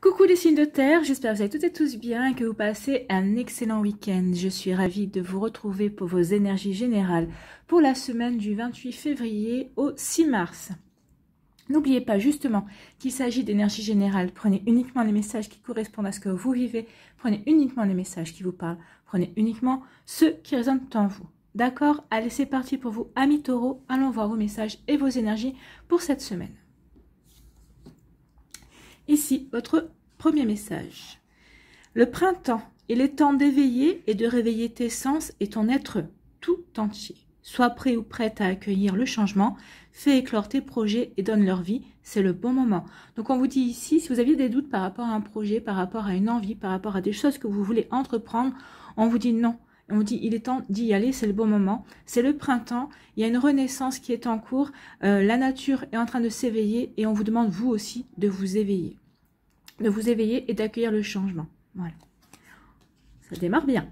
Coucou les signes de terre, j'espère que vous allez toutes et tous bien et que vous passez un excellent week-end. Je suis ravie de vous retrouver pour vos énergies générales pour la semaine du 28 février au 6 mars. N'oubliez pas justement qu'il s'agit d'énergie générale. Prenez uniquement les messages qui correspondent à ce que vous vivez. Prenez uniquement les messages qui vous parlent. Prenez uniquement ceux qui résonnent en vous. D'accord? Allez, c'est parti pour vous, amis taureaux. Allons voir vos messages et vos énergies pour cette semaine. Ici, votre premier message. Le printemps, il est temps d'éveiller et de réveiller tes sens et ton être tout entier. Sois prêt ou prête à accueillir le changement, fais éclore tes projets et donne leur vie, c'est le bon moment. Donc on vous dit ici, si vous aviez des doutes par rapport à un projet, par rapport à une envie, par rapport à des choses que vous voulez entreprendre, on vous dit non. On vous dit il est temps d'y aller, c'est le bon moment. C'est le printemps, il y a une renaissance qui est en cours, la nature est en train de s'éveiller et on vous demande vous aussi de vous éveiller. De vous éveiller et d'accueillir le changement. Voilà. Ça démarre bien.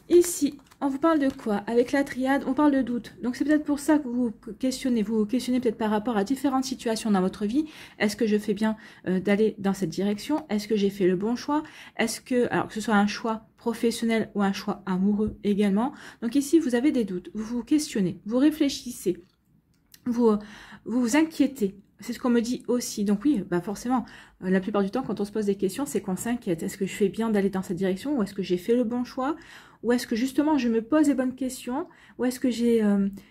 Ici, on vous parle de quoi? Avec la triade, on parle de doute. Donc c'est peut-être pour ça que vous questionnez peut-être par rapport à différentes situations dans votre vie. Est-ce que je fais bien d'aller dans cette direction? Est-ce que j'ai fait le bon choix? Est-ce que, alors que ce soit un choix professionnel ou un choix amoureux également. Donc ici, vous avez des doutes. Vous vous questionnez, vous réfléchissez, vous vous inquiétez. C'est ce qu'on me dit aussi. Donc oui, bah forcément, la plupart du temps, quand on se pose des questions, c'est qu'on s'inquiète. Est-ce que je fais bien d'aller dans cette direction? Ou est-ce que j'ai fait le bon choix? Ou est-ce que justement, je me pose les bonnes questions? Ou est-ce que j'ai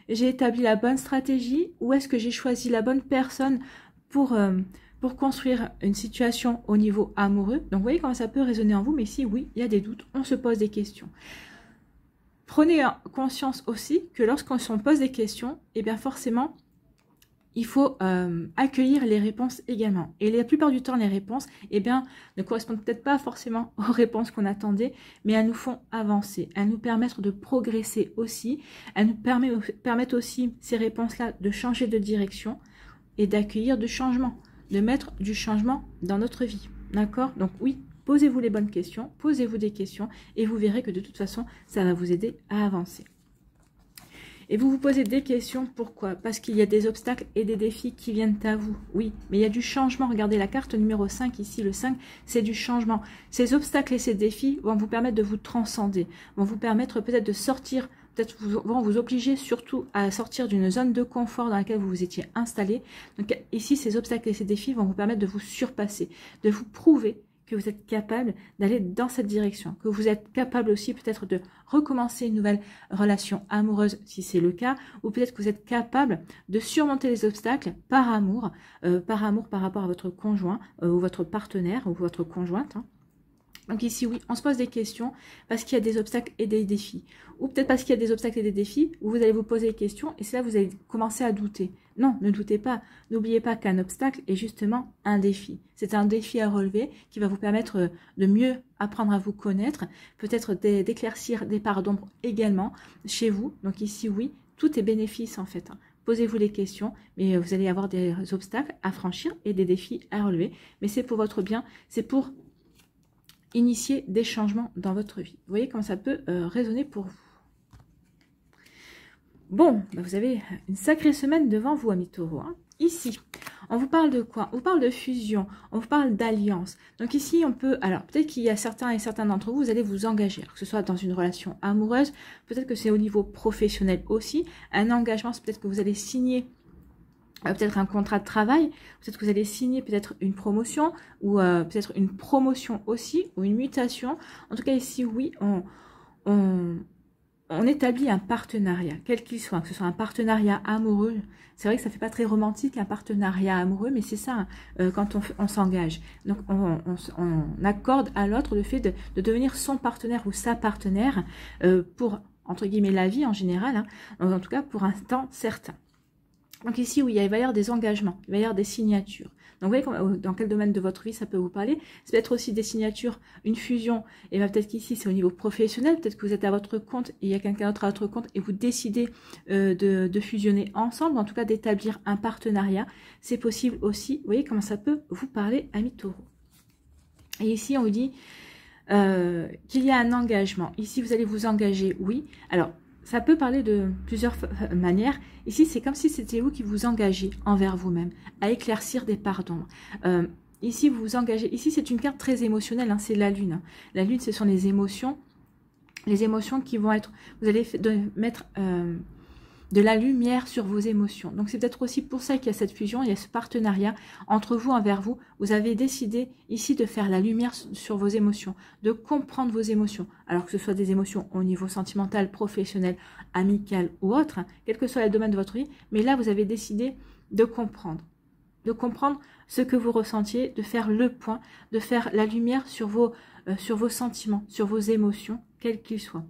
établi la bonne stratégie? Ou est-ce que j'ai choisi la bonne personne pour construire une situation au niveau amoureux? Donc vous voyez comment ça peut résonner en vous. Mais ici, oui, il y a des doutes. On se pose des questions. Prenez conscience aussi que lorsqu'on se pose des questions, eh bien forcément, il faut accueillir les réponses également. Et la plupart du temps, les réponses, eh bien, ne correspondent peut-être pas forcément aux réponses qu'on attendait, mais elles nous font avancer, elles nous permettent de progresser aussi, elles nous permettent aussi, ces réponses-là, de changer de direction et d'accueillir du changement, de mettre du changement dans notre vie. D'accord? Donc oui, posez-vous les bonnes questions, posez-vous des questions, et vous verrez que de toute façon, ça va vous aider à avancer. Et vous vous posez des questions, pourquoi? Parce qu'il y a des obstacles et des défis qui viennent à vous. Oui, mais il y a du changement. Regardez la carte numéro 5 ici, le 5, c'est du changement. Ces obstacles et ces défis vont vous permettre de vous transcender, vont vous permettre peut-être de sortir, peut-être vont vous obliger surtout à sortir d'une zone de confort dans laquelle vous vous étiez installé. Donc ici, ces obstacles et ces défis vont vous permettre de vous surpasser, de vous prouver que vous êtes capable d'aller dans cette direction, que vous êtes capable aussi peut-être de recommencer une nouvelle relation amoureuse si c'est le cas, ou peut-être que vous êtes capable de surmonter les obstacles par amour par rapport à votre conjoint ou votre partenaire ou votre conjointe. Hein. Donc ici, oui, on se pose des questions parce qu'il y a des obstacles et des défis. Ou peut-être parce qu'il y a des obstacles et des défis où vous allez vous poser des questions et c'est là que vous allez commencer à douter. Non, ne doutez pas. N'oubliez pas qu'un obstacle est justement un défi. C'est un défi à relever qui va vous permettre de mieux apprendre à vous connaître, peut-être d'éclaircir des parts d'ombre également chez vous. Donc ici, oui, tout est bénéfice en fait. Hein. Posez-vous les questions, mais vous allez avoir des obstacles à franchir et des défis à relever. Mais c'est pour votre bien, c'est pour initier des changements dans votre vie. Vous voyez comment ça peut résonner pour vous. Bon, bah vous avez une sacrée semaine devant vous, amis taureaux. Hein. Ici, on vous parle de quoi? On vous parle de fusion, on vous parle d'alliance. Donc ici, on peut... Alors, peut-être qu'il y a certains et certaines d'entre vous, vous allez vous engager. Alors, que ce soit dans une relation amoureuse, peut-être que c'est au niveau professionnel aussi. Un engagement, c'est peut-être que vous allez signer peut-être un contrat de travail, peut-être que vous allez signer peut-être une promotion ou peut-être une promotion aussi ou une mutation. En tout cas ici oui, on établit un partenariat, quel qu'il soit, que ce soit un partenariat amoureux. C'est vrai que ça fait pas très romantique un partenariat amoureux, mais c'est ça quand on s'engage. Donc on accorde à l'autre le fait de devenir son partenaire ou sa partenaire pour entre guillemets la vie en général, hein, en tout cas pour un temps certain. Donc ici, oui, il va y avoir des engagements, il va y avoir des signatures. Donc vous voyez dans quel domaine de votre vie ça peut vous parler. Ça peut être aussi des signatures, une fusion. Et bien peut-être qu'ici c'est au niveau professionnel, peut-être que vous êtes à votre compte et il y a quelqu'un d'autre à votre compte et vous décidez de fusionner ensemble, en tout cas d'établir un partenariat. C'est possible aussi, vous voyez comment ça peut vous parler, amis taureaux. Et ici on vous dit qu'il y a un engagement. Ici vous allez vous engager, oui. Alors, ça peut parler de plusieurs manières. Ici, c'est comme si c'était vous qui vous engagez envers vous-même, à éclaircir des parts d'ombre. ici vous vous engagez. Ici c'est une carte très émotionnelle, hein, c'est la lune. Hein. La lune, ce sont les émotions qui vont être, vous allez mettre de la lumière sur vos émotions. Donc c'est peut-être aussi pour ça qu'il y a cette fusion, il y a ce partenariat entre vous, envers vous. Vous avez décidé ici de faire la lumière sur vos émotions, de comprendre vos émotions. Alors que ce soit des émotions au niveau sentimental, professionnel, amical ou autre, hein, quel que soit le domaine de votre vie. Mais là, vous avez décidé de comprendre ce que vous ressentiez, de faire le point, de faire la lumière sur vos sentiments, sur vos émotions, quels qu'ils soient.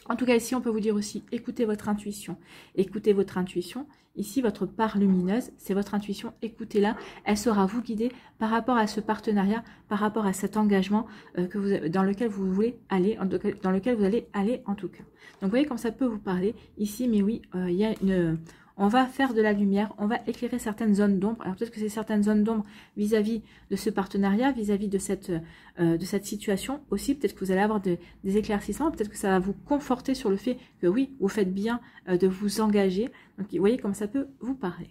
En tout cas, ici, on peut vous dire aussi, écoutez votre intuition. Écoutez votre intuition. Ici, votre part lumineuse, c'est votre intuition. Écoutez-la. Elle saura vous guider par rapport à ce partenariat, par rapport à cet engagement dans lequel vous voulez aller, dans lequel vous allez aller en tout cas. Donc, vous voyez comme ça peut vous parler ici. Mais oui, il y a une... On va faire de la lumière, on va éclairer certaines zones d'ombre. Alors peut-être que c'est certaines zones d'ombre vis-à-vis de ce partenariat, vis-à-vis de cette situation aussi. Peut-être que vous allez avoir des éclaircissements, peut-être que ça va vous conforter sur le fait que oui, vous faites bien de vous engager. Donc vous voyez comme ça peut vous parler.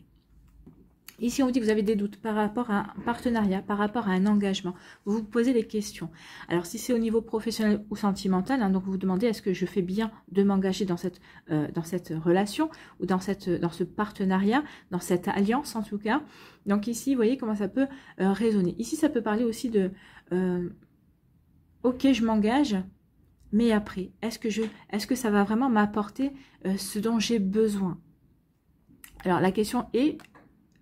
Ici, on vous dit que vous avez des doutes par rapport à un partenariat, par rapport à un engagement. Vous vous posez des questions. Alors, si c'est au niveau professionnel ou sentimental, hein, donc vous vous demandez est-ce que je fais bien de m'engager dans cette relation ou dans ce partenariat, dans cette alliance en tout cas. Donc ici, vous voyez comment ça peut résonner. Ici, ça peut parler aussi de ok, je m'engage, mais après, est-ce que ça va vraiment m'apporter ce dont j'ai besoin? Alors, la question est...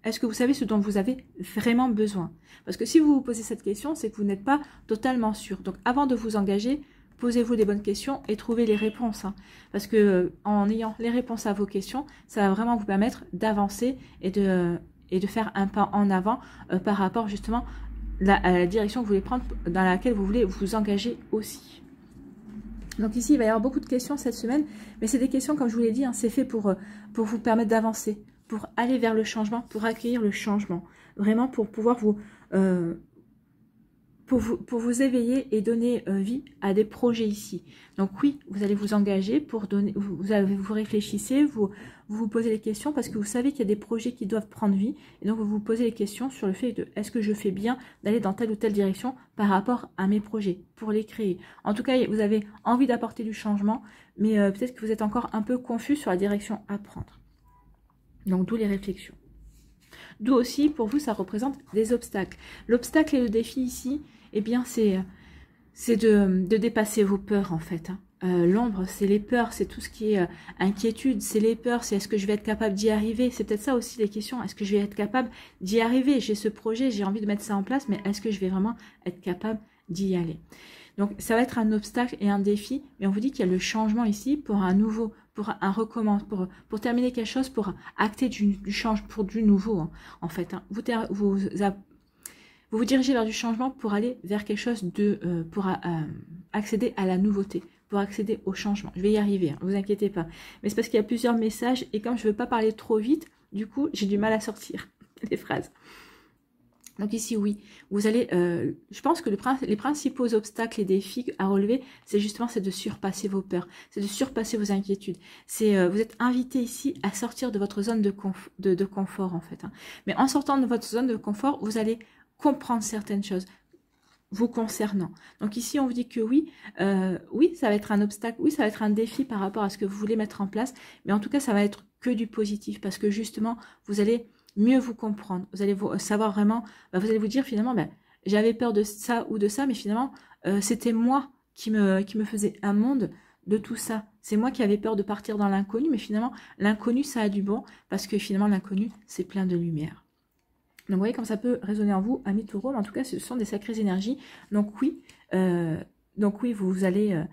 Est-ce que vous savez ce dont vous avez vraiment besoin? Parce que si vous vous posez cette question, c'est que vous n'êtes pas totalement sûr. Donc, avant de vous engager, posez-vous les bonnes questions et trouvez les réponses. Hein. Parce que en ayant les réponses à vos questions, ça va vraiment vous permettre d'avancer et de faire un pas en avant par rapport justement à la direction que vous voulez prendre, dans laquelle vous voulez vous engager aussi. Donc ici, il va y avoir beaucoup de questions cette semaine, mais c'est des questions, comme je vous l'ai dit, hein, c'est fait pour vous permettre d'avancer, pour aller vers le changement, pour accueillir le changement. Vraiment pour pouvoir pour vous éveiller et donner vie à des projets ici. Donc oui, vous allez vous engager pour donner, vous réfléchissez, vous posez les questions parce que vous savez qu'il y a des projets qui doivent prendre vie. Et donc vous vous posez les questions sur le fait de est-ce que je fais bien d'aller dans telle ou telle direction par rapport à mes projets, pour les créer. En tout cas, vous avez envie d'apporter du changement, mais peut-être que vous êtes encore un peu confus sur la direction à prendre. Donc, d'où les réflexions. D'où aussi, pour vous, ça représente des obstacles. L'obstacle et le défi ici, eh bien, c'est de dépasser vos peurs, en fait. Hein. L'ombre, c'est les peurs, c'est tout ce qui est inquiétude, c'est les peurs, c'est est-ce que je vais être capable d'y arriver? C'est peut-être ça aussi les questions. Est-ce que je vais être capable d'y arriver? J'ai ce projet, j'ai envie de mettre ça en place, mais est-ce que je vais vraiment être capable d'y aller? Donc, ça va être un obstacle et un défi, mais on vous dit qu'il y a le changement ici pour un nouveau, pour un recommence, pour terminer quelque chose, pour acter du changement, pour du nouveau, hein, en fait. Hein. Vous vous dirigez vers du changement pour aller vers quelque chose de, pour accéder à la nouveauté, pour accéder au changement. Je vais y arriver, hein, ne vous inquiétez pas. Mais c'est parce qu'il y a plusieurs messages et comme je ne veux pas parler trop vite, du coup, j'ai du mal à sortir les phrases. Donc ici, oui, vous allez, je pense que les principaux obstacles et défis à relever, c'est justement de surpasser vos peurs, c'est de surpasser vos inquiétudes. Vous êtes invité ici à sortir de votre zone de confort, en fait. Hein. Mais en sortant de votre zone de confort, vous allez comprendre certaines choses vous concernant. Donc ici, on vous dit que oui, oui, ça va être un obstacle, oui, ça va être un défi par rapport à ce que vous voulez mettre en place, mais en tout cas, ça va être que du positif, parce que justement, vous allez mieux vous comprendre, vous allez savoir vraiment, vous allez vous dire finalement, j'avais peur de ça ou de ça, mais finalement, c'était moi qui me faisais un monde de tout ça. C'est moi qui avais peur de partir dans l'inconnu, mais finalement, l'inconnu, ça a du bon, parce que finalement, l'inconnu, c'est plein de lumière. Donc, vous voyez comme ça peut résonner en vous, amis taureaux, mais en tout cas, ce sont des sacrées énergies. Donc oui, vous allez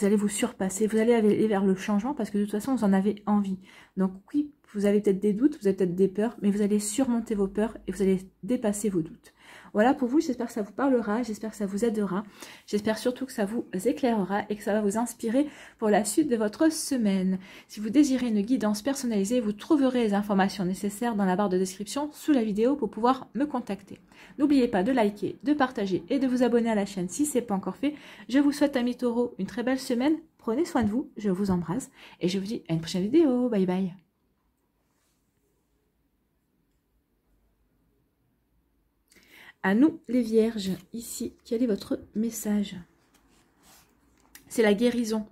vous surpasser, vous allez aller vers le changement, parce que de toute façon, vous en avez envie. Donc oui, vous avez peut-être des doutes, vous avez peut-être des peurs, mais vous allez surmonter vos peurs et vous allez dépasser vos doutes. Voilà pour vous, j'espère que ça vous parlera, j'espère que ça vous aidera, j'espère surtout que ça vous éclairera et que ça va vous inspirer pour la suite de votre semaine. Si vous désirez une guidance personnalisée, vous trouverez les informations nécessaires dans la barre de description sous la vidéo pour pouvoir me contacter. N'oubliez pas de liker, de partager et de vous abonner à la chaîne si ce n'est pas encore fait. Je vous souhaite, amis taureaux, une très belle semaine, prenez soin de vous, je vous embrasse et je vous dis à une prochaine vidéo, bye bye. À nous, les vierges, ici, quel est votre message? C'est la guérison.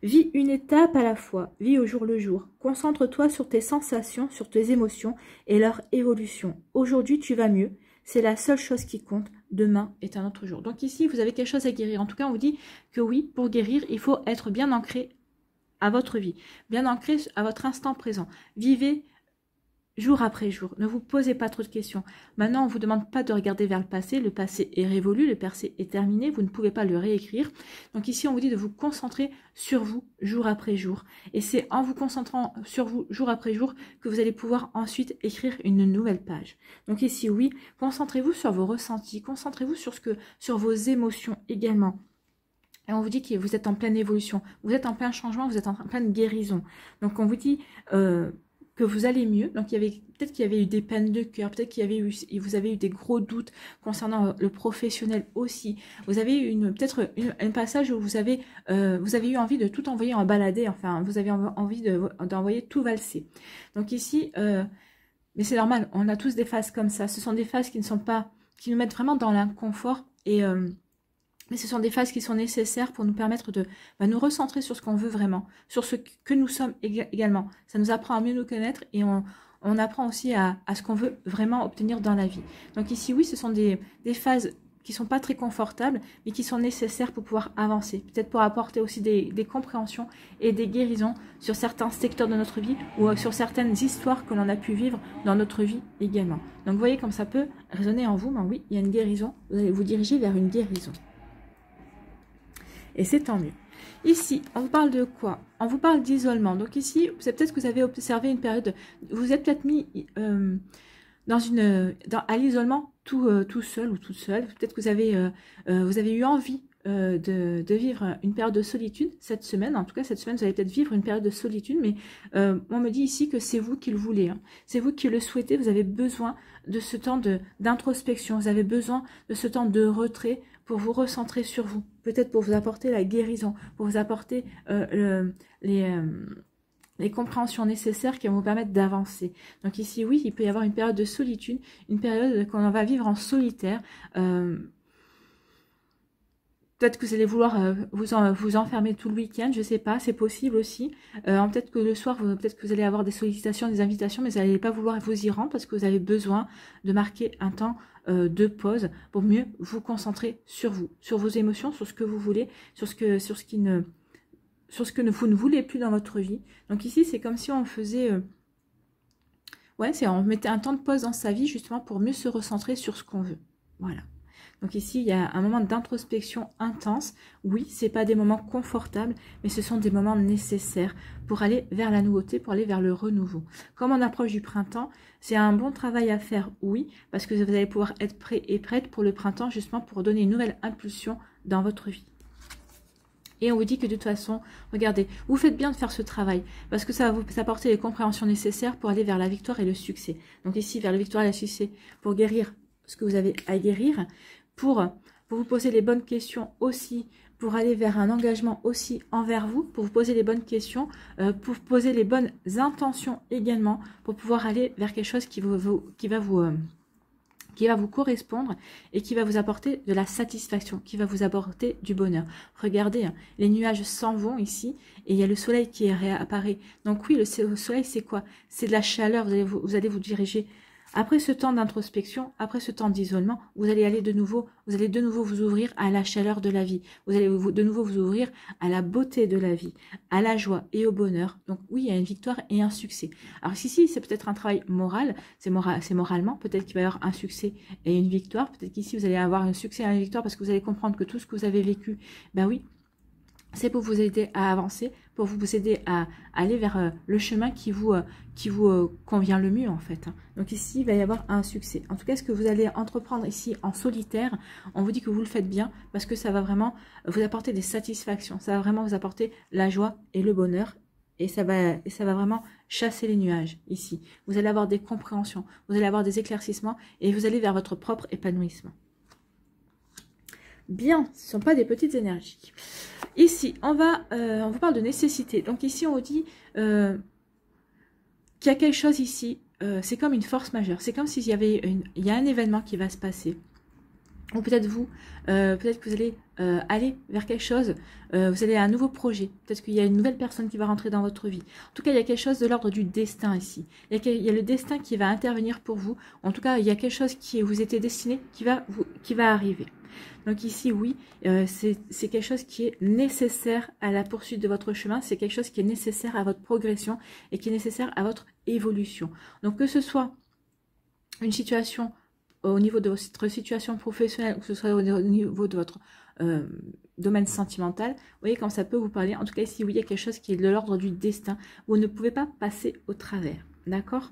Vis une étape à la fois, vis au jour le jour. Concentre-toi sur tes sensations, sur tes émotions et leur évolution. Aujourd'hui, tu vas mieux. C'est la seule chose qui compte. Demain est un autre jour. Donc ici, vous avez quelque chose à guérir. En tout cas, on vous dit que oui, pour guérir, il faut être bien ancré à votre vie, bien ancré à votre instant présent. Vivez jour après jour. Ne vous posez pas trop de questions. Maintenant, on ne vous demande pas de regarder vers le passé. Le passé est révolu, le passé est terminé. Vous ne pouvez pas le réécrire. Donc ici, on vous dit de vous concentrer sur vous jour après jour. Et c'est en vous concentrant sur vous jour après jour que vous allez pouvoir ensuite écrire une nouvelle page. Donc ici, oui, concentrez-vous sur vos ressentis. Concentrez-vous sur vos émotions également. Et on vous dit que vous êtes en pleine évolution. Vous êtes en plein changement, vous êtes en pleine guérison. Donc on vous dit... que vous allez mieux. Donc, peut-être qu'il y avait eu des peines de cœur, peut-être vous avez eu des gros doutes concernant le professionnel aussi. Vous avez eu peut-être un passage où vous avez eu envie de tout envoyer en balader, enfin, vous avez envie d'envoyer tout valser. Donc ici, mais c'est normal, on a tous des phases comme ça. Ce sont des phases qui nous mettent vraiment dans l'inconfort mais ce sont des phases qui sont nécessaires pour nous permettre de nous recentrer sur ce qu'on veut vraiment, sur ce que nous sommes également. Ça nous apprend à mieux nous connaître et on apprend aussi à ce qu'on veut vraiment obtenir dans la vie. Donc ici, oui, ce sont des phases qui ne sont pas très confortables, mais qui sont nécessaires pour pouvoir avancer. Peut-être pour apporter aussi des compréhensions et des guérisons sur certains secteurs de notre vie ou sur certaines histoires que l'on a pu vivre dans notre vie également. Donc vous voyez comme ça peut résonner en vous, mais oui, il y a une guérison, vous allez vous diriger vers une guérison. Et c'est tant mieux. Ici, on vous parle de quoi? On vous parle d'isolement. Donc ici, c'est peut-être que vous avez observé une période, vous êtes peut-être mis à l'isolement tout seul ou toute seule. Peut-être que vous avez eu envie de vivre une période de solitude cette semaine. En tout cas, cette semaine, vous allez peut-être vivre une période de solitude, mais on me dit ici que c'est vous qui le voulez. Hein. C'est vous qui le souhaitez. Vous avez besoin de ce temps d'introspection. Vous avez besoin de ce temps de retrait pour vous recentrer sur vous. Peut-être pour vous apporter la guérison, pour vous apporter les compréhensions nécessaires qui vont vous permettre d'avancer. Donc ici, oui, il peut y avoir une période de solitude, une période qu'on va vivre en solitaire. Peut-être que vous allez vouloir vous enfermer tout le week-end, je ne sais pas, c'est possible aussi. Peut-être que le soir, peut-être que vous allez avoir des sollicitations, des invitations, mais vous n'allez pas vouloir vous y rendre parce que vous avez besoin de marquer un temps de pause pour mieux vous concentrer sur vous, sur vos émotions, sur ce que vous voulez, sur ce que vous ne voulez plus dans votre vie. Donc ici, c'est comme si on faisait... on mettait un temps de pause dans sa vie justement pour mieux se recentrer sur ce qu'on veut. Voilà. Donc ici, il y a un moment d'introspection intense. Oui, ce n'est pas des moments confortables, mais ce sont des moments nécessaires pour aller vers la nouveauté, pour aller vers le renouveau. Comme on approche du printemps, c'est un bon travail à faire, oui, parce que vous allez pouvoir être prêt et prête pour le printemps, justement pour donner une nouvelle impulsion dans votre vie. Et on vous dit que de toute façon, regardez, vous faites bien de faire ce travail, parce que ça va vous apporter les compréhensions nécessaires pour aller vers la victoire et le succès. Donc ici, vers la victoire et le succès, pour guérir ce que vous avez à guérir, pour vous poser les bonnes questions aussi, pour aller vers un engagement aussi envers vous, pour vous poser les bonnes questions, pour vous poser les bonnes intentions également, pour pouvoir aller vers quelque chose qui va vous correspondre et qui va vous apporter de la satisfaction, qui va vous apporter du bonheur. Regardez, hein, les nuages s'en vont ici et il y a le soleil qui réapparaît. Donc oui, le soleil, c'est quoi? C'est de la chaleur, vous allez vous diriger. Après ce temps d'introspection, après ce temps d'isolement, vous allez de nouveau vous ouvrir à la chaleur de la vie. Vous allez de nouveau vous ouvrir à la beauté de la vie, à la joie et au bonheur. Donc oui, il y a une victoire et un succès. Alors ici, c'est peut-être un travail moral, c'est moralement, peut-être qu'il va y avoir un succès et une victoire. Peut-être qu'ici, vous allez avoir un succès et une victoire parce que vous allez comprendre que tout ce que vous avez vécu, ben oui, c'est pour vous aider à avancer, pour vous aider à aller vers le chemin qui vous convient le mieux en fait. Donc ici, il va y avoir un succès. En tout cas, ce que vous allez entreprendre ici en solitaire, on vous dit que vous le faites bien parce que ça va vraiment vous apporter des satisfactions. Ça va vraiment vous apporter la joie et le bonheur. Et ça va vraiment chasser les nuages ici. Vous allez avoir des compréhensions, vous allez avoir des éclaircissements et vous allez vers votre propre épanouissement. Bien, ce ne sont pas des petites énergies. Ici, on vous parle de nécessité. Donc ici, on vous dit qu'il y a quelque chose ici c'est comme une force majeure. C'est comme s'il y avait il y a un événement qui va se passer. Ou peut-être vous, peut-être que vous allez aller vers quelque chose, vous allez à un nouveau projet, peut-être qu'il y a une nouvelle personne qui va rentrer dans votre vie. En tout cas, il y a quelque chose de l'ordre du destin ici. Il y a le destin qui va intervenir pour vous. En tout cas, il y a quelque chose qui vous était destiné, qui va arriver. Donc ici, oui, c'est quelque chose qui est nécessaire à la poursuite de votre chemin, c'est quelque chose qui est nécessaire à votre progression et qui est nécessaire à votre évolution. Donc que ce soit une situation au niveau de votre situation professionnelle, ou que ce soit au niveau de votre domaine sentimental, vous voyez comme ça peut vous parler. En tout cas ici, oui, il y a quelque chose qui est de l'ordre du destin. Vous ne pouvez pas passer au travers, d'accord?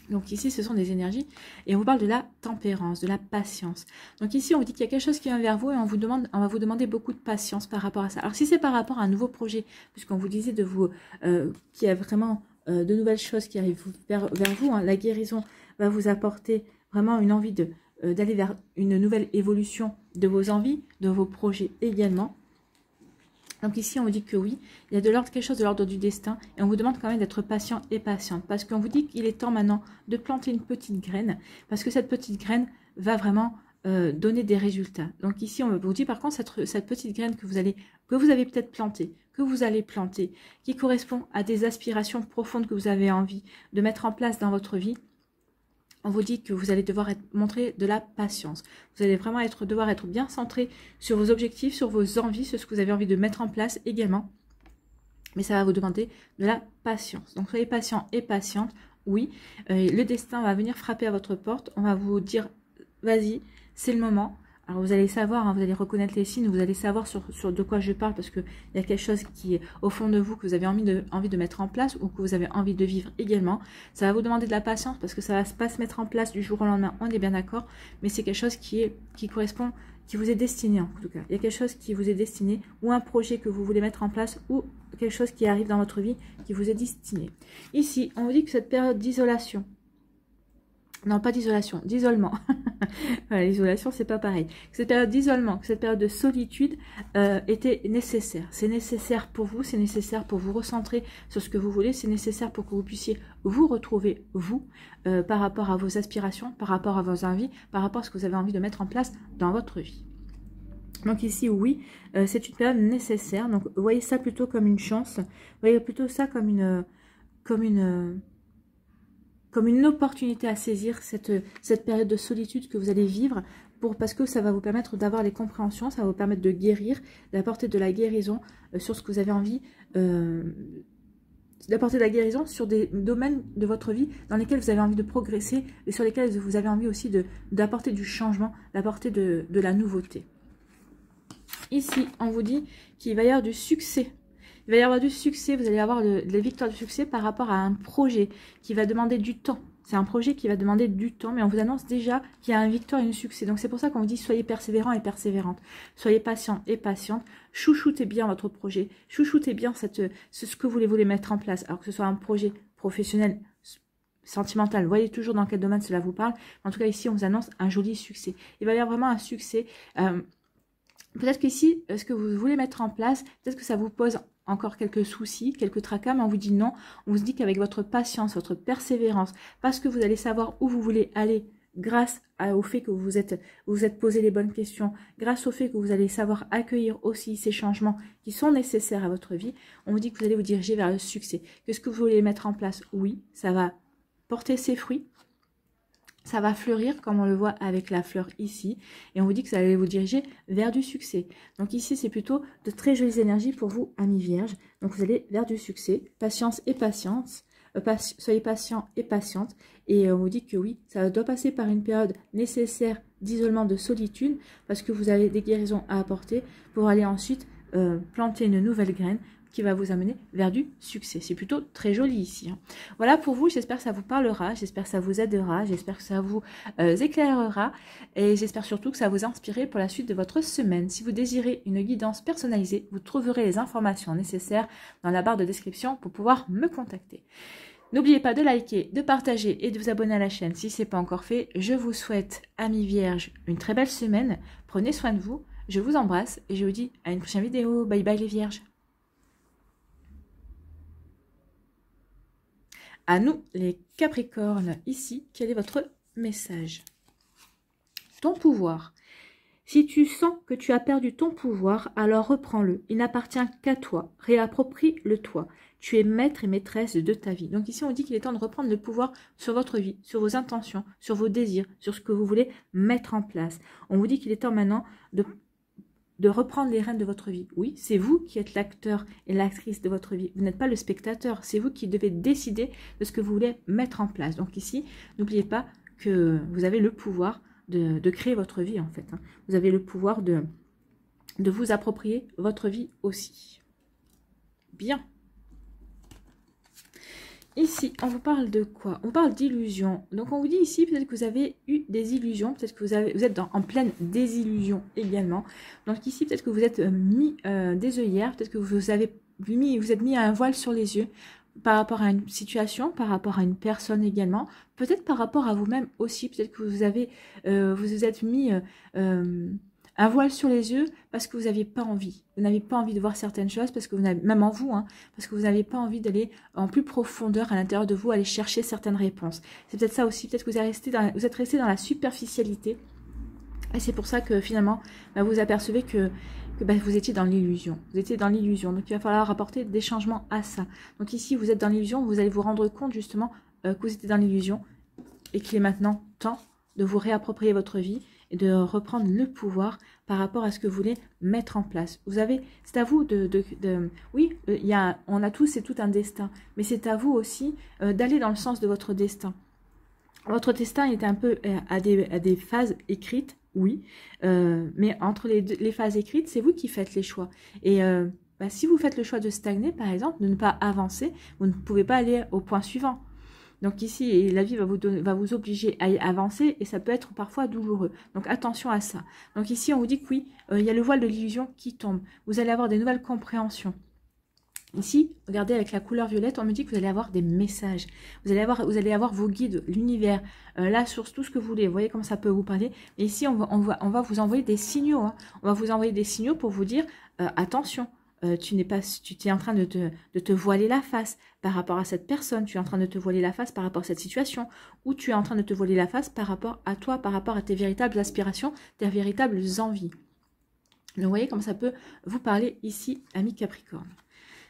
Donc ici, ce sont des énergies et on vous parle de la tempérance, de la patience. Donc ici, on vous dit qu'il y a quelque chose qui vient vers vous et on va vous demander beaucoup de patience par rapport à ça. Alors si c'est par rapport à un nouveau projet, puisqu'on vous disait de vous qu'il y a vraiment de nouvelles choses qui arrivent vers vous, hein, la guérison va vous apporter vraiment une envie d'aller vers une nouvelle évolution de vos envies, de vos projets également. Donc ici, on vous dit que oui, il y a quelque chose de l'ordre du destin et on vous demande quand même d'être patient et patiente parce qu'on vous dit qu'il est temps maintenant de planter une petite graine parce que cette petite graine va vraiment donner des résultats. Donc ici, on vous dit par contre cette petite graine que vous avez peut-être plantée, que vous allez planter, qui correspond à des aspirations profondes que vous avez envie de mettre en place dans votre vie. On vous dit que vous allez devoir montrer de la patience. Vous allez vraiment devoir être bien centré sur vos objectifs, sur vos envies, sur ce que vous avez envie de mettre en place également. Mais ça va vous demander de la patience. Donc soyez patient et patiente. Oui, le destin va venir frapper à votre porte. On va vous dire, vas-y, c'est le moment. Alors vous allez savoir, hein, vous allez reconnaître les signes, vous allez savoir sur de quoi je parle parce qu'il y a quelque chose qui est au fond de vous que vous avez envie de mettre en place ou que vous avez envie de vivre également. Ça va vous demander de la patience parce que ça va pas se mettre en place du jour au lendemain, on est bien d'accord, mais c'est quelque chose qui correspond, qui vous est destiné en tout cas. Il y a quelque chose qui vous est destiné ou un projet que vous voulez mettre en place ou quelque chose qui arrive dans votre vie qui vous est destiné. Ici, on vous dit que cette période d'isolation, non, pas d'isolation, d'isolement. Voilà, l'isolation, c'est pas pareil. Cette période d'isolement, cette période de solitude était nécessaire. C'est nécessaire pour vous, c'est nécessaire pour vous recentrer sur ce que vous voulez, c'est nécessaire pour que vous puissiez vous retrouver, vous, par rapport à vos aspirations, par rapport à vos envies, par rapport à ce que vous avez envie de mettre en place dans votre vie. Donc ici, oui, c'est une période nécessaire. Donc, voyez ça plutôt comme une chance. Voyez plutôt ça comme une opportunité à saisir cette période de solitude que vous allez vivre parce que ça va vous permettre d'avoir les compréhensions, ça va vous permettre de guérir, d'apporter de la guérison sur ce que vous avez envie, d'apporter de la guérison sur des domaines de votre vie dans lesquels vous avez envie de progresser et sur lesquels vous avez envie aussi d'apporter du changement, d'apporter de la nouveauté. Ici, on vous dit qu'il va y avoir du succès. Il va y avoir du succès, vous allez avoir des victoires du succès par rapport à un projet qui va demander du temps. C'est un projet qui va demander du temps, mais on vous annonce déjà qu'il y a une victoire et un succès. Donc c'est pour ça qu'on vous dit soyez persévérants et persévérantes. Soyez patients et patientes. Chouchoutez bien votre projet. Chouchoutez bien ce que vous voulez mettre en place. Alors que ce soit un projet professionnel, sentimental, voyez toujours dans quel domaine cela vous parle. En tout cas ici on vous annonce un joli succès. Il va y avoir vraiment un succès. Peut-être qu'ici, ce que vous voulez mettre en place, peut-être que ça vous pose encore quelques soucis, quelques tracas, mais on vous dit non. On vous dit qu'avec votre patience, votre persévérance, parce que vous allez savoir où vous voulez aller grâce au fait que vous êtes posé les bonnes questions, grâce au fait que vous allez savoir accueillir aussi ces changements qui sont nécessaires à votre vie, on vous dit que vous allez vous diriger vers le succès. Que ce que vous voulez mettre en place, oui, ça va porter ses fruits. Ça va fleurir comme on le voit avec la fleur ici. Et on vous dit que ça allait vous diriger vers du succès. Donc ici, c'est plutôt de très jolies énergies pour vous, amis vierges. Donc vous allez vers du succès. Patience et patience. Soyez patient et patiente. Et on vous dit que oui, ça doit passer par une période nécessaire d'isolement, de solitude. Parce que vous avez des guérisons à apporter pour aller ensuite planter une nouvelle graine qui va vous amener vers du succès. C'est plutôt très joli ici. Hein. Voilà pour vous, j'espère que ça vous parlera, j'espère que ça vous aidera, j'espère que ça vous éclairera et j'espère surtout que ça vous inspirera pour la suite de votre semaine. Si vous désirez une guidance personnalisée, vous trouverez les informations nécessaires dans la barre de description pour pouvoir me contacter. N'oubliez pas de liker, de partager et de vous abonner à la chaîne si ce n'est pas encore fait. Je vous souhaite, amis vierges, une très belle semaine. Prenez soin de vous, je vous embrasse et je vous dis à une prochaine vidéo. Bye bye les vierges. À nous, les Capricornes, ici, quel est votre message? Ton pouvoir. Si tu sens que tu as perdu ton pouvoir, alors reprends-le. Il n'appartient qu'à toi. Réapproprie-le toi. Tu es maître et maîtresse de ta vie. Donc ici, on dit qu'il est temps de reprendre le pouvoir sur votre vie, sur vos intentions, sur vos désirs, sur ce que vous voulez mettre en place. On vous dit qu'il est temps maintenant de reprendre les rênes de votre vie. Oui, c'est vous qui êtes l'acteur et l'actrice de votre vie. Vous n'êtes pas le spectateur. C'est vous qui devez décider de ce que vous voulez mettre en place. Donc ici, n'oubliez pas que vous avez le pouvoir de créer votre vie, en fait. Vous avez le pouvoir de vous approprier votre vie aussi. Bien. Ici, on vous parle de quoi? On parle d'illusions. Donc, on vous dit ici, peut-être que vous avez eu des illusions. Peut-être que vous êtes en pleine désillusion également. Donc, ici, peut-être que vous êtes mis des œillères. Peut-être que vous êtes mis un voile sur les yeux par rapport à une situation, par rapport à une personne également. Peut-être par rapport à vous-même aussi. Peut-être que vous vous êtes mis un voile sur les yeux parce que vous n'aviez pas envie. Vous n'avez pas envie de voir certaines choses parce que vous n'avez, même en vous, parce que vous n'avez pas envie d'aller en plus profondeur à l'intérieur de vous, aller chercher certaines réponses. C'est peut-être ça aussi. Peut-être que vous êtes resté dans la superficialité. Et c'est pour ça que finalement, vous apercevez que vous étiez dans l'illusion. Vous étiez dans l'illusion. Donc, il va falloir apporter des changements à ça. Donc, ici, vous êtes dans l'illusion. Vous allez vous rendre compte, justement, que vous étiez dans l'illusion et qu'il est maintenant temps de vous réapproprier votre vie et de reprendre le pouvoir par rapport à ce que vous voulez mettre en place. C'est à vous oui, on a tous et tout un destin, mais c'est à vous aussi d'aller dans le sens de votre destin. Votre destin est un peu à des phases écrites, oui, mais entre les phases écrites, c'est vous qui faites les choix. Et si vous faites le choix de stagner, par exemple, de ne pas avancer, vous ne pouvez pas aller au point suivant. Donc ici, la vie va vous obliger à avancer et ça peut être parfois douloureux. Donc attention à ça. Donc ici, on vous dit que oui, il y a le voile de l'illusion qui tombe. Vous allez avoir des nouvelles compréhensions. Ici, regardez avec la couleur violette, on me dit que vous allez avoir des messages. Vous allez avoir vos guides, l'univers, la source, tout ce que vous voulez. Vous voyez comment ça peut vous parler. Et ici, on va vous envoyer des signaux. On va vous envoyer des signaux pour vous dire, attention. Tu es en train de te voiler la face par rapport à cette personne, tu es en train de te voiler la face par rapport à cette situation, ou tu es en train de te voiler la face par rapport à toi, par rapport à tes véritables aspirations, tes véritables envies. Donc, vous voyez comme ça peut vous parler ici, ami Capricorne.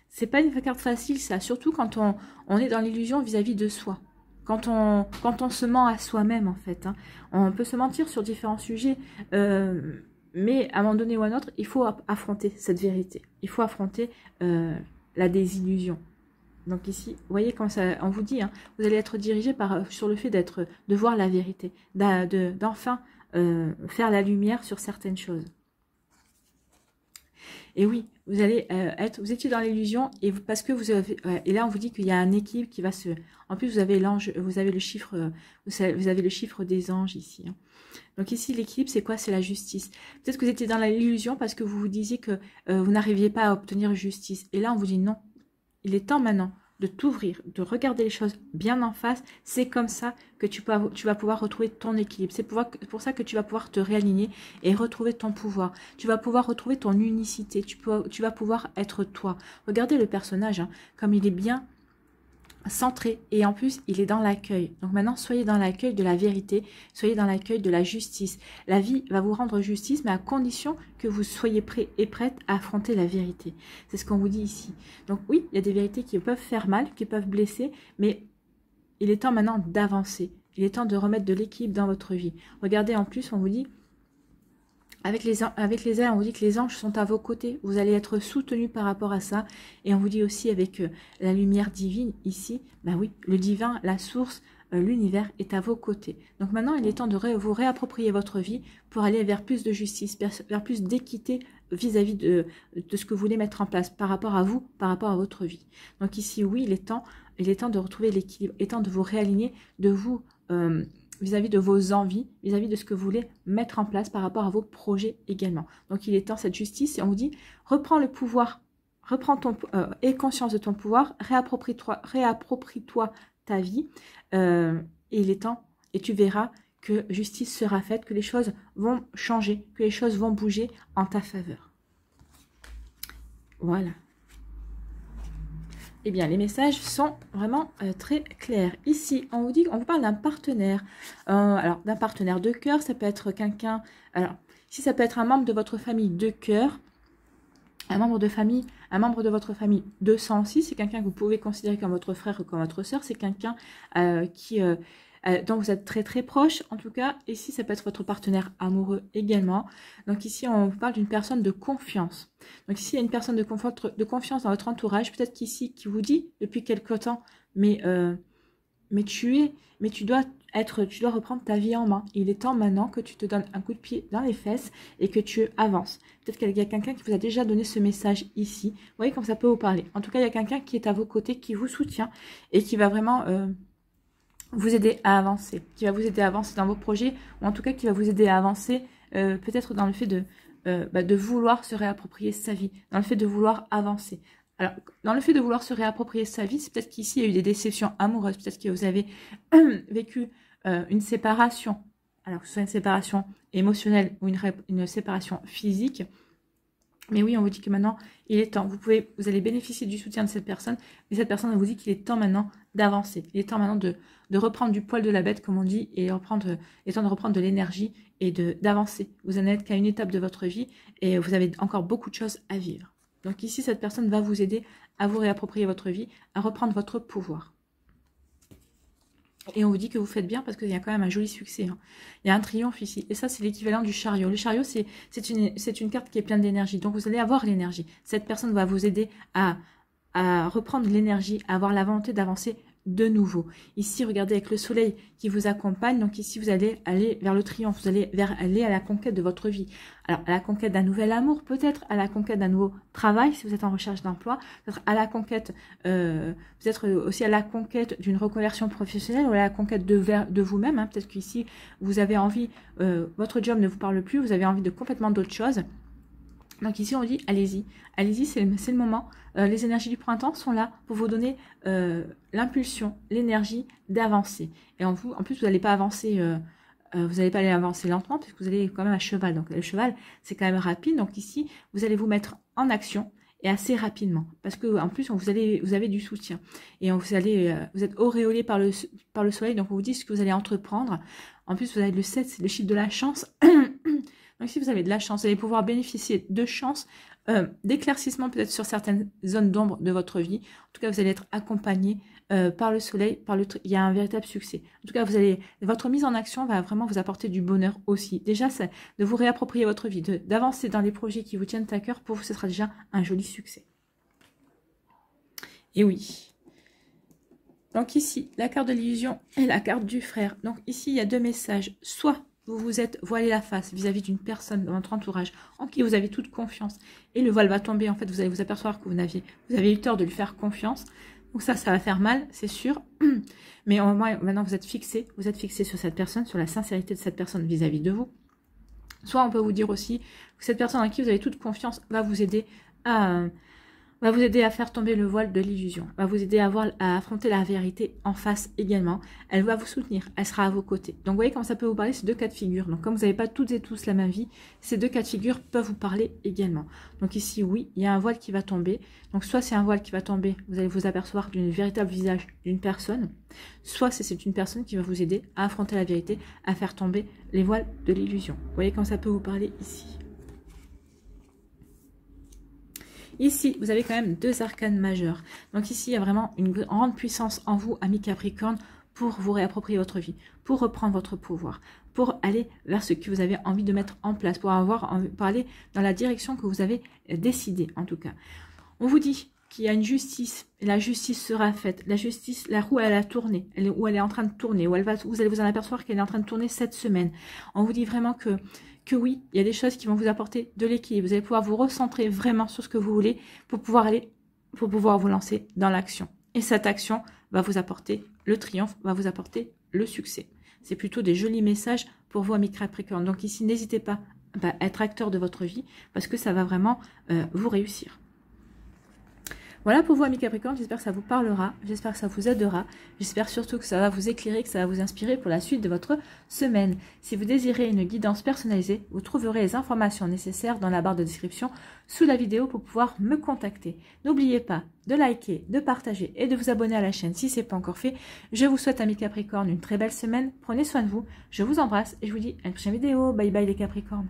C'est pas une carte facile, ça, surtout quand on est dans l'illusion vis-à-vis de soi. Quand on se ment à soi-même, en fait. On peut se mentir sur différents sujets, mais à un moment donné ou à un autre, il faut affronter cette vérité. Il faut affronter la désillusion. Donc ici, vous voyez quand on vous dit, vous allez être dirigé sur le fait de voir la vérité, d'enfin faire la lumière sur certaines choses. Et oui, vous étiez dans l'illusion parce que vous avez, et là on vous dit qu'il y a un équilibre qui va se, en plus vous avez le chiffre, vous avez le chiffre des anges ici. Donc ici l'équilibre c'est quoi? C'est la justice. Peut-être que vous étiez dans l'illusion parce que vous vous disiez que vous n'arriviez pas à obtenir justice. Et là on vous dit non, il est temps maintenant de t'ouvrir, de regarder les choses bien en face. C'est comme ça que tu vas pouvoir retrouver ton équilibre. C'est pour ça que tu vas pouvoir te réaligner et retrouver ton pouvoir. Tu vas pouvoir retrouver ton unicité. Tu vas pouvoir être toi. Regardez le personnage, comme il est bien centré et en plus il est dans l'accueil. Donc maintenant soyez dans l'accueil de la vérité, soyez dans l'accueil de la justice. La vie va vous rendre justice mais à condition que vous soyez prêts et prêtes à affronter la vérité. C'est ce qu'on vous dit ici. Donc oui, il y a des vérités qui peuvent faire mal, qui peuvent blesser, mais il est temps maintenant d'avancer. Il est temps de remettre de l'équilibre dans votre vie. Regardez en plus, on vous dit avec les ailes, on vous dit que les anges sont à vos côtés. Vous allez être soutenus par rapport à ça. Et on vous dit aussi avec la lumière divine ici, oui, le divin, la source, l'univers est à vos côtés. Donc maintenant, il est temps de vous réapproprier votre vie pour aller vers plus de justice, vers plus d'équité vis-à-vis de ce que vous voulez mettre en place par rapport à vous, par rapport à votre vie. Donc ici, oui, il est temps de retrouver l'équilibre, il est temps de vous réaligner, de vous... vis-à-vis de vos envies, vis-à-vis de ce que vous voulez mettre en place par rapport à vos projets également. Donc il est temps cette justice et on vous dit reprends le pouvoir, aie conscience de ton pouvoir, réapproprie-toi ta vie et il est temps et tu verras que justice sera faite, que les choses vont changer, que les choses vont bouger en ta faveur. Voilà. Eh bien, les messages sont vraiment très clairs. Ici, on vous dit, on vous parle d'un partenaire. Alors, d'un partenaire de cœur, ça peut être quelqu'un... Alors, si ça peut être un membre de votre famille de cœur, un membre de votre famille de sang aussi, c'est quelqu'un que vous pouvez considérer comme votre frère ou comme votre soeur. C'est quelqu'un dont vous êtes très très proche, en tout cas. Ici, ça peut être votre partenaire amoureux également. Donc ici, on vous parle d'une personne de confiance. Donc ici, il y a une personne de confiance dans votre entourage. Peut-être qu'ici, qui vous dit depuis quelque temps, mais tu dois reprendre ta vie en main. Il est temps maintenant que tu te donnes un coup de pied dans les fesses et que tu avances. Peut-être qu'il y a quelqu'un qui vous a déjà donné ce message ici. Vous voyez comme ça peut vous parler. En tout cas, il y a quelqu'un qui est à vos côtés, qui vous soutient et qui va vraiment vous aider à avancer. Qui va vous aider à avancer dans vos projets, ou en tout cas qui va vous aider à avancer peut-être dans le fait de vouloir se réapproprier sa vie, dans le fait de vouloir avancer. Alors, dans le fait de vouloir se réapproprier sa vie, c'est peut-être qu'ici, il y a eu des déceptions amoureuses. Peut-être que vous avez vécu une séparation. Alors, que ce soit une séparation émotionnelle ou une séparation physique. Mais oui, on vous dit que maintenant, il est temps. Vous allez bénéficier du soutien de cette personne. Mais cette personne, elle vous dit qu'il est temps maintenant d'avancer. Il est temps maintenant de reprendre du poil de la bête, comme on dit, et il est temps de reprendre de l'énergie et d'avancer. Vous n'en êtes qu'à une étape de votre vie et vous avez encore beaucoup de choses à vivre. Donc ici, cette personne va vous aider à vous réapproprier votre vie, à reprendre votre pouvoir. Et on vous dit que vous faites bien parce qu'il y a quand même un joli succès. Hein. Il y a un triomphe ici. Et ça, c'est l'équivalent du chariot. Le chariot, c'est une carte qui est pleine d'énergie. Donc, vous allez avoir l'énergie. Cette personne va vous aider à reprendre l'énergie, à avoir la volonté d'avancer de nouveau. Ici, regardez avec le soleil qui vous accompagne. Donc ici, vous allez aller vers le triomphe. Vous allez aller à la conquête de votre vie. Alors, à la conquête d'un nouvel amour, peut-être à la conquête d'un nouveau travail, si vous êtes en recherche d'emploi, peut-être à la conquête, peut-être aussi à la conquête d'une reconversion professionnelle ou à la conquête de vous-même. Hein. Peut-être qu'ici, vous avez envie, votre job ne vous parle plus, vous avez envie de complètement d'autres choses. Donc ici, on dit, allez-y. Allez-y, c'est le moment. Les énergies du printemps sont là pour vous donner l'impulsion, l'énergie d'avancer. Et en plus, vous n'allez pas avancer, vous n'allez pas aller avancer lentement, puisque vous allez quand même à cheval. Donc le cheval, c'est quand même rapide. Donc ici, vous allez vous mettre en action et assez rapidement. Parce que en plus, vous avez du soutien. Et vous êtes auréolé par le soleil. Donc on vous dit ce que vous allez entreprendre. En plus, vous avez le 7, c'est le chiffre de la chance. Donc, si vous avez de la chance, vous allez pouvoir bénéficier de chance, d'éclaircissement peut-être sur certaines zones d'ombre de votre vie. En tout cas, vous allez être accompagné par le soleil, il y a un véritable succès. En tout cas, votre mise en action va vraiment vous apporter du bonheur aussi. Déjà, c'est de vous réapproprier votre vie, d'avancer dans les projets qui vous tiennent à cœur. Pour vous, ce sera déjà un joli succès. Et oui. Donc ici, la carte de l'illusion et la carte du frère. Donc ici, il y a deux messages. Soit vous vous êtes voilé la face vis-à-vis d'une personne dans votre entourage en qui vous avez toute confiance et le voile va tomber. En fait, vous allez vous apercevoir que vous avez eu tort de lui faire confiance. Donc ça va faire mal, c'est sûr. Mais au moins, maintenant, vous êtes fixé sur cette personne, sur la sincérité de cette personne vis-à-vis de vous. Soit on peut vous dire aussi que cette personne en qui vous avez toute confiance va vous aider à faire tomber le voile de l'illusion, va vous aider à affronter la vérité en face également. Elle va vous soutenir, elle sera à vos côtés. Donc vous voyez comment ça peut vous parler, ces deux cas de figure. Donc comme vous n'avez pas toutes et tous la même vie, ces deux cas de figure peuvent vous parler également. Donc ici, oui, il y a un voile qui va tomber. Donc soit c'est un voile qui va tomber, vous allez vous apercevoir du véritable visage d'une personne, soit c'est une personne qui va vous aider à affronter la vérité, à faire tomber les voiles de l'illusion. Vous voyez comment ça peut vous parler ici. Ici, vous avez quand même deux arcanes majeures. Donc ici, il y a vraiment une grande puissance en vous, amis Capricorne, pour vous réapproprier votre vie, pour reprendre votre pouvoir, pour aller vers ce que vous avez envie de mettre en place, pour aller dans la direction que vous avez décidé, en tout cas. On vous dit qu'il y a une justice, et la justice sera faite. La justice, la roue, elle a tourné, ou elle est en train de tourner, vous allez vous en apercevoir qu'elle est en train de tourner cette semaine. On vous dit vraiment que oui, il y a des choses qui vont vous apporter de l'équilibre. Vous allez pouvoir vous recentrer vraiment sur ce que vous voulez pour pouvoir vous lancer dans l'action. Et cette action va vous apporter le triomphe, va vous apporter le succès. C'est plutôt des jolis messages pour vous, amis Capricorne. Donc ici, n'hésitez pas à être acteur de votre vie parce que ça va vraiment vous réussir. Voilà pour vous, amis Capricorne, j'espère que ça vous parlera, j'espère que ça vous aidera, j'espère surtout que ça va vous éclairer, que ça va vous inspirer pour la suite de votre semaine. Si vous désirez une guidance personnalisée, vous trouverez les informations nécessaires dans la barre de description sous la vidéo pour pouvoir me contacter. N'oubliez pas de liker, de partager et de vous abonner à la chaîne si ce n'est pas encore fait. Je vous souhaite, amis Capricorne, une très belle semaine, prenez soin de vous, je vous embrasse et je vous dis à une prochaine vidéo. Bye bye les Capricornes.